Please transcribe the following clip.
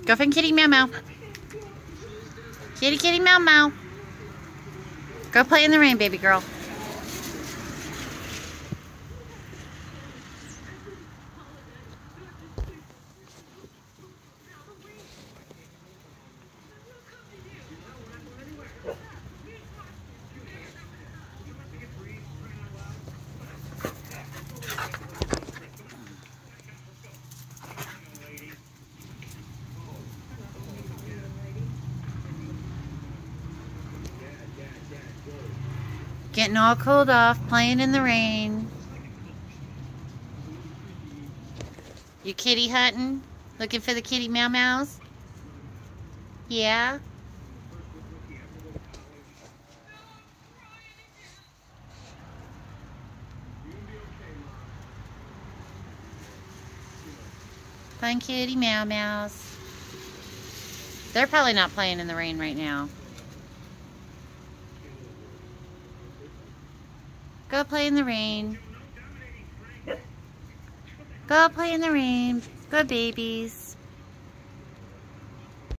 Go find Kitty Meow Meow. Kitty Kitty Meow Meow. Go play in the rain, baby girl. Getting all cooled off, playing in the rain. You kitty hunting? Looking for the kitty meow meows? Yeah? Find kitty meow meows. They're probably not playing in the rain right now. Go play in the rain. Go play in the rain. Good babies.